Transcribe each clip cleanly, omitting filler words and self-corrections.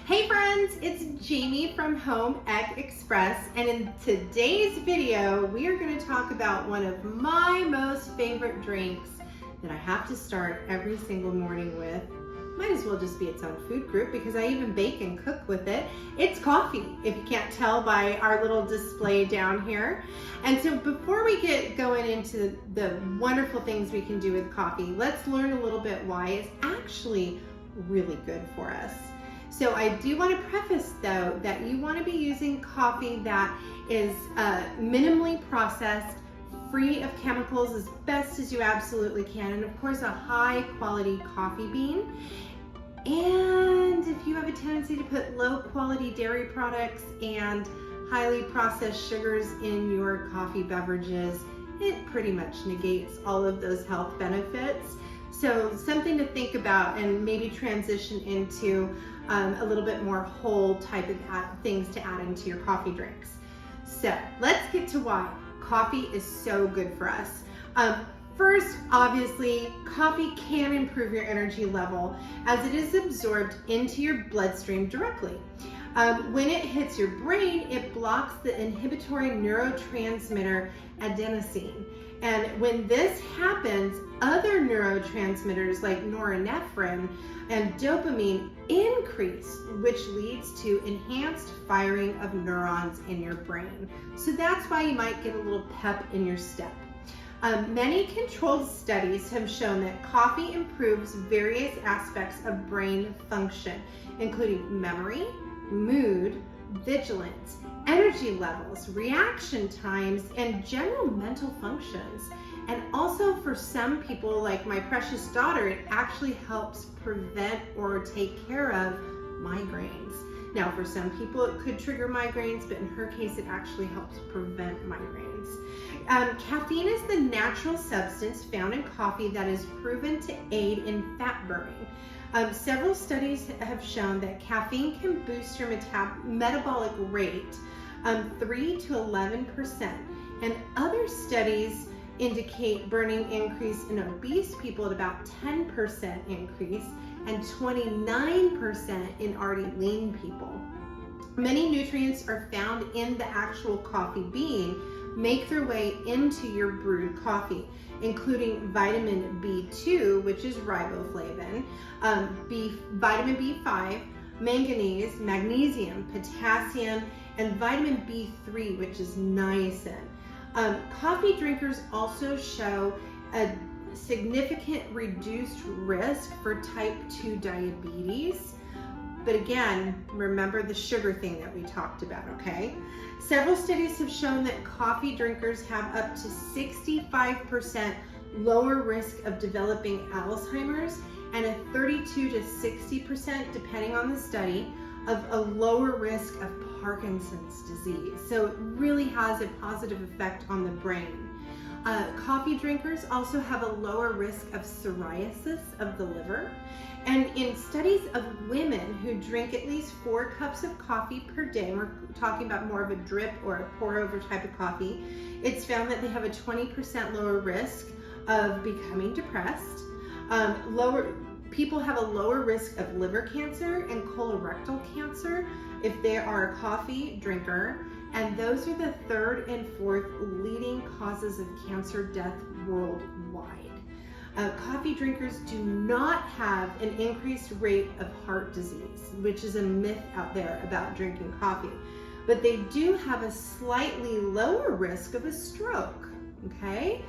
Hey friends, it's Jamie from Home Ec Express, and in today's video we are going to talk about one of my most favorite drinks that I have to start every single morning with. Might as well just be its own food group because I even bake and cook with it. It's coffee, if you can't tell by our little display down here. And so before we get going into the wonderful things we can do with coffee, let's learn a little bit why it's actually really good for us. So I do want to preface though that you want to be using coffee that is minimally processed, free of chemicals as best as you absolutely can, and of course a high quality coffee bean. And if you have a tendency to put low quality dairy products and highly processed sugars in your coffee beverages, it pretty much negates all of those health benefits. So something to think about and maybe transition into a little bit more whole type of things to add into your coffee drinks. So let's get to why coffee is so good for us. First, obviously, coffee can improve your energy level as it is absorbed into your bloodstream directly. When it hits your brain, it blocks the inhibitory neurotransmitter adenosine. And when this happens, other neurotransmitters like norepinephrine and dopamine increase, which leads to enhanced firing of neurons in your brain. So that's why you might get a little pep in your step. Many controlled studies have shown that coffee improves various aspects of brain function, including memory, mood, vigilance, energy levels, reaction times, and general mental functions. And also for some people, like my precious daughter, it actually helps prevent or take care of migraines. Now, for some people, it could trigger migraines, but in her case, it actually helps prevent migraines. Caffeine is the natural substance found in coffee that is proven to aid in fat burning. Several studies have shown that caffeine can boost your metabolic rate 3 to 11%, and other studies indicate burning increase in obese people at about 10% increase and 29% in already lean people. Many nutrients are found in the actual coffee bean make their way into your brewed coffee, including vitamin B2, which is riboflavin, vitamin B5, manganese, magnesium, potassium, and vitamin B3, which is niacin. Coffee drinkers also show a significant reduced risk for type 2 diabetes. But again, remember the sugar thing that we talked about, okay? Several studies have shown that coffee drinkers have up to 65% lower risk of developing Alzheimer's and a 32 to 60%, depending on the study, of a lower risk of Parkinson's disease. So it really has a positive effect on the brain. Coffee drinkers also have a lower risk of psoriasis of the liver. And in studies of women who drink at least 4 cups of coffee per day, and we're talking about more of a drip or a pour over type of coffee, it's found that they have a 20% lower risk of becoming depressed. People have a lower risk of liver cancer and colorectal cancer if they are a coffee drinker, and those are the 3rd and 4th leading causes of cancer death worldwide. Coffee drinkers do not have an increased rate of heart disease, which is a myth out there about drinking coffee, but they do have a slightly lower risk of a stroke, okay?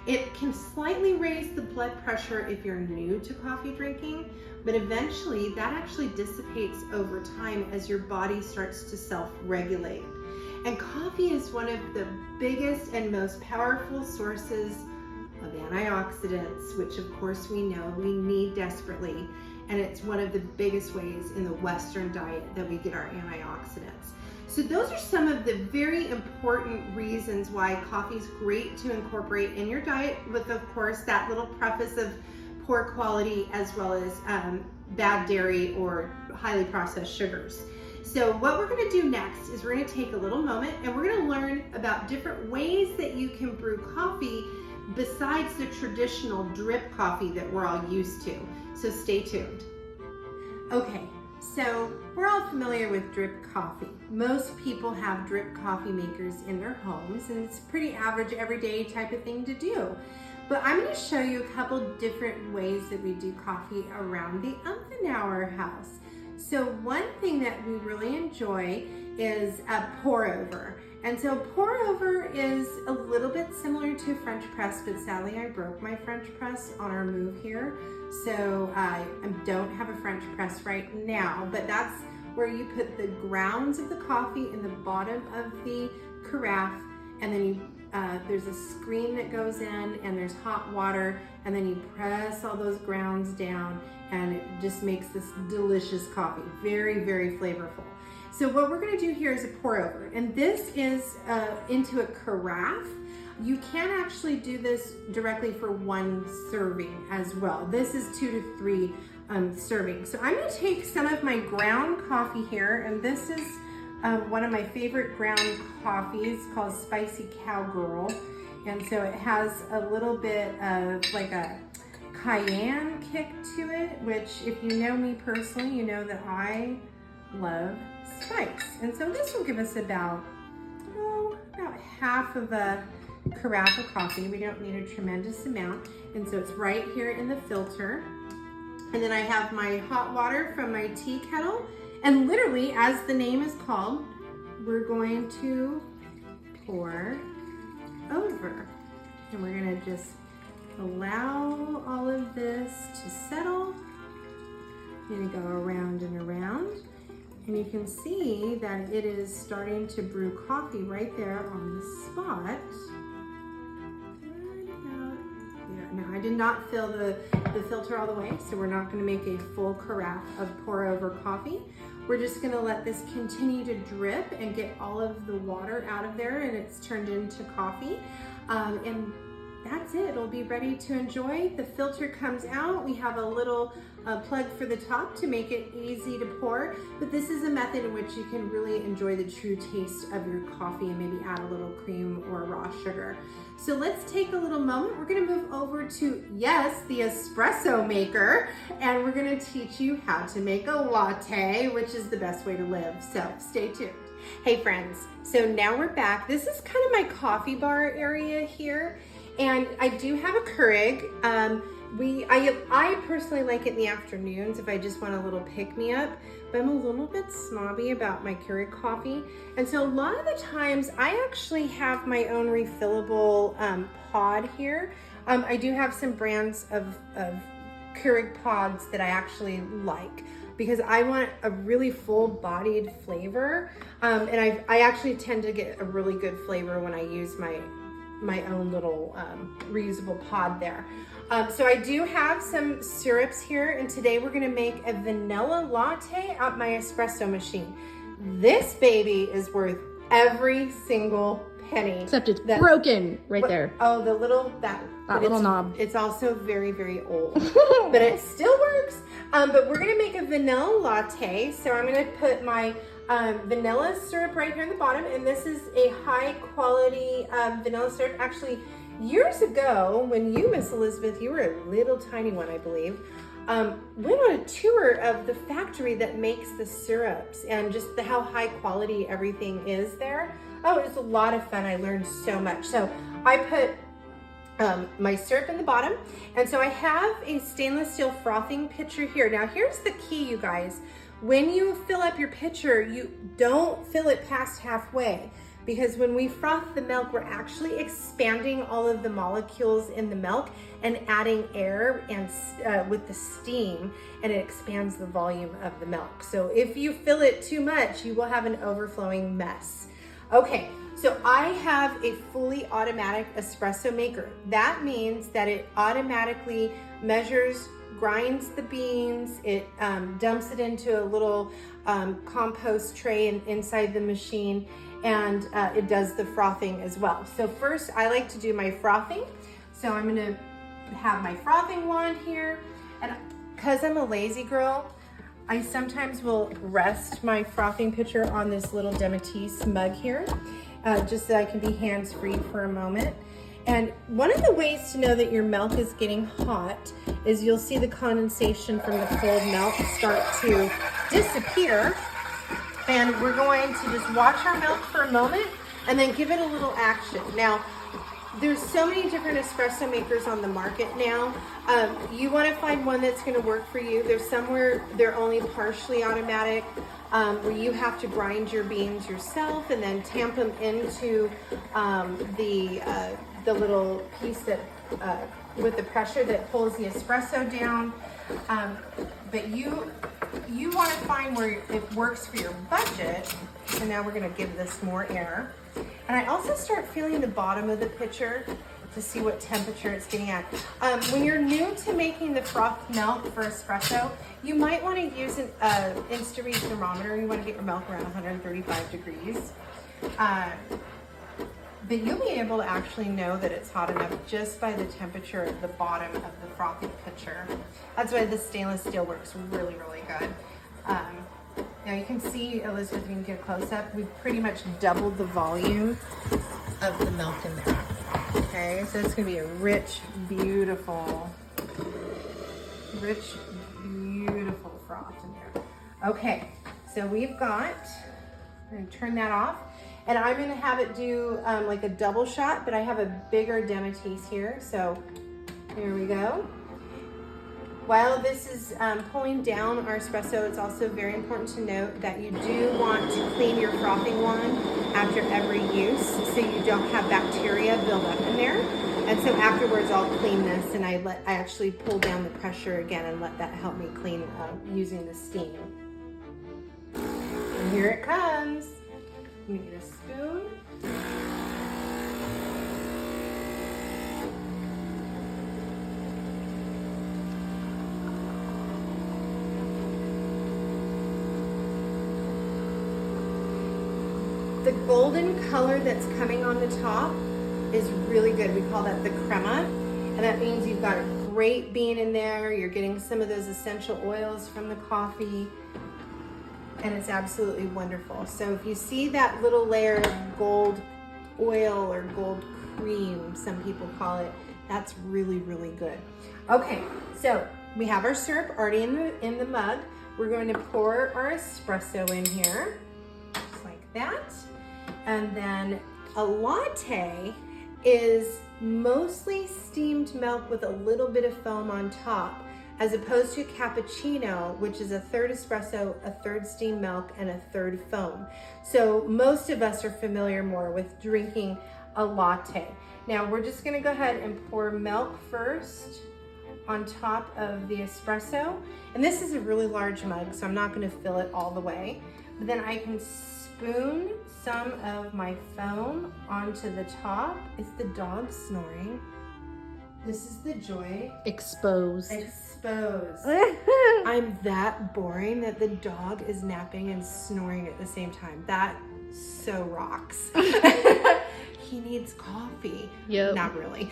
It can slightly raise the blood pressure if you're new to coffee drinking, but eventually that actually dissipates over time as your body starts to self-regulate. And coffee is one of the biggest and most powerful sources of antioxidants, which of course we know we need desperately. And it's one of the biggest ways in the Western diet that we get our antioxidants. So those are some of the very important reasons why coffee is great to incorporate in your diet, with of course that little preface of poor quality as well as bad dairy or highly processed sugars. So what we're going to do next is we're going to take a little moment and we're going to learn about different ways that you can brew coffee besides the traditional drip coffee that we're all used to. So stay tuned. Okay, So we're all familiar with drip coffee. Most people have drip coffee makers in their homes, and it's pretty average everyday type of thing to do. But I'm going to show you a couple different ways that we do coffee around the Umfenauer house. So one thing that we really enjoy is a pour over. And so pour over is a little bit similar to French press, but sadly I broke my French press on our move here. So I don't have a French press right now, but that's where you put the grounds of the coffee in the bottom of the carafe, and then you there's a screen that goes in, and there's hot water, and then you press all those grounds down, and it just makes this delicious coffee. Very, very flavorful. So what we're gonna do here is a pour over, and this is into a carafe. You can actually do this directly for one serving as well. This is 2 to 3 servings. So I'm gonna take some of my ground coffee here, and this is one of my favorite ground coffees called Spicy Cowgirl. And so it has a little bit of like a cayenne kick to it, which if you know me personally, you know that I love spice. And so this will give us about half of a carafe of coffee. We don't need a tremendous amount. And so it's right here in the filter. And then I have my hot water from my tea kettle. And literally, as the name is called, we're going to pour over. And we're gonna just allow all of this to settle. You're gonna go around and around. And you can see that it is starting to brew coffee right there on the spot. Right about there. Now, I did not fill the filter all the way, so we're not gonna make a full carafe of pour over coffee. We're just gonna let this continue to drip and get all of the water out of there, and it's turned into coffee. And that's it, it'll be ready to enjoy. The filter comes out. We have a little plug for the top to make it easy to pour, but this is a method in which you can really enjoy the true taste of your coffee and maybe add a little cream or raw sugar. So let's take a little moment. We're gonna move over to, yes, the espresso maker, and we're gonna teach you how to make a latte, which is the best way to live, so stay tuned. Hey friends, so now we're back. This is kind of my coffee bar area here. And I do have a Keurig. I personally like it in the afternoons if I just want a little pick-me-up, but I'm a little bit snobby about my Keurig coffee. And so a lot of the times I actually have my own refillable pod here. I do have some brands of Keurig pods that I actually like, because I want a really full-bodied flavor. And I actually tend to get a really good flavor when I use my own little reusable pod there. So I do have some syrups here, and today we're gonna make a vanilla latte at my espresso machine. This baby is worth every single penny. Except it's broken right there. Oh, the little, that little knob. It's also very, very old, but it still works. But we're gonna make a vanilla latte. So I'm gonna put my vanilla syrup right here in the bottom, and this is a high quality vanilla syrup. Actually, years ago, when you, Miss Elizabeth, you were a little tiny one, I believe, went on a tour of the factory that makes the syrups and just how high quality everything is there. Oh, it was a lot of fun. I learned so much. So I put my syrup in the bottom, and so I have a stainless steel frothing pitcher here. Now here's the key, you guys. When you fill up your pitcher, you don't fill it past halfway, because when we froth the milk, we're actually expanding all of the molecules in the milk and adding air and with the steam, and it expands the volume of the milk. So if you fill it too much, you will have an overflowing mess. Okay, so I have a fully automatic espresso maker. That means that it automatically measures, grinds the beans, it dumps it into a little compost tray inside the machine, and it does the frothing as well. So first, I like to do my frothing. So I'm gonna have my frothing wand here, and because I'm a lazy girl, I sometimes will rest my frothing pitcher on this little Dematisse mug here, just so I can be hands-free for a moment. And one of the ways to know that your milk is getting hot is you'll see the condensation from the cold milk start to disappear. And we're going to just watch our milk for a moment and then give it a little action. Now, there's so many different espresso makers on the market now. You want to find one that's going to work for you. There's some where they're only partially automatic, where you have to grind your beans yourself and then tamp them into the little piece that with the pressure that pulls the espresso down. But you want to find where it works for your budget. So now we're going to give this more air. And I also start feeling the bottom of the pitcher to see what temperature it's getting at. When you're new to making the frothed milk for espresso, you might want to use an Insta-Read thermometer. You want to get your milk around 135 degrees. But you'll be able to actually know that it's hot enough just by the temperature at the bottom of the frothy pitcher. That's why the stainless steel works really, really good. Now you can see, Elizabeth, you can get a close-up, we've pretty much doubled the volume of the milk in there. Okay, so it's gonna be a rich, beautiful froth in there. Okay, so we're gonna turn that off. And I'm gonna have it do like a double shot, but I have a bigger Demetis here, so here we go. While this is pulling down our espresso, it's also very important to note that you do want to clean your frothing wand after every use so you don't have bacteria build up in there. And so afterwards I'll clean this and I actually pull down the pressure again and let that help me clean using the steam. And here it comes. Let me get a spoon. The golden color that's coming on the top is really good. We call that the crema. And that means you've got a great bean in there. You're getting some of those essential oils from the coffee. And it's absolutely wonderful. So if you see that little layer of gold oil or gold cream, some people call it, that's really, really good. Okay, so we have our syrup already in the mug. We're going to pour our espresso in here, just like that. And then a latte is mostly steamed milk with a little bit of foam on top, as opposed to a cappuccino, which is a third espresso, a third steamed milk, and a third foam. So most of us are familiar more with drinking a latte. Now we're just gonna go ahead and pour milk first on top of the espresso. And this is a really large mug, so I'm not gonna fill it all the way. But then I can spoon some of my foam onto the top. Is the dog snoring? This is the joy. Exposed. I'm that boring that the dog is napping and snoring at the same time. That so rocks. He needs coffee. Yep. Not really.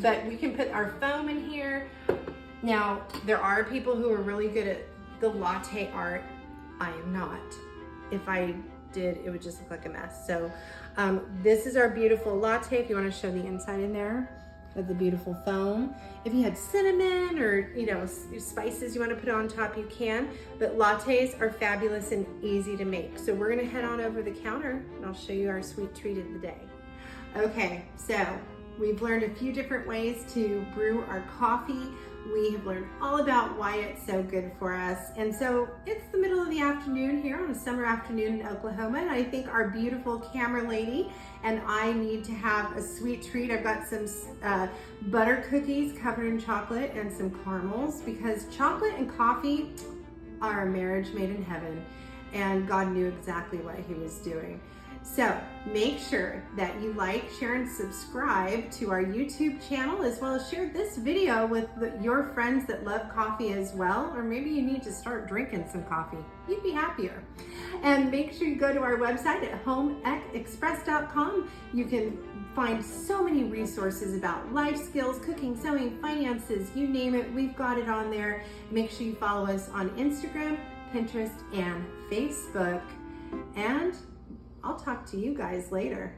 But we can put our foam in here. Now, there are people who are really good at the latte art. I am not. If I did, it would just look like a mess. So this is our beautiful latte. If you want to show the inside in there of the beautiful foam. If you had cinnamon or spices you want to put on top, you can. But lattes are fabulous and easy to make. So we're going to head on over the counter and I'll show you our sweet treat of the day. Okay, so we've learned a few different ways to brew our coffee. We have learned all about why it's so good for us. And so it's the middle of the afternoon here on a summer afternoon in Oklahoma. And I think our beautiful camera lady and I need to have a sweet treat. I've got some butter cookies covered in chocolate and some caramels, because chocolate and coffee are a marriage made in heaven. And God knew exactly what he was doing. So make sure that you like, share, and subscribe to our YouTube channel, as well as share this video with your friends that love coffee as well, or maybe you need to start drinking some coffee. You'd be happier. And make sure you go to our website at homeekexpress.com. You can find so many resources about life skills, cooking, sewing, finances, you name it, we've got it on there. Make sure you follow us on Instagram, Pinterest, and Facebook. And I'll talk to you guys later.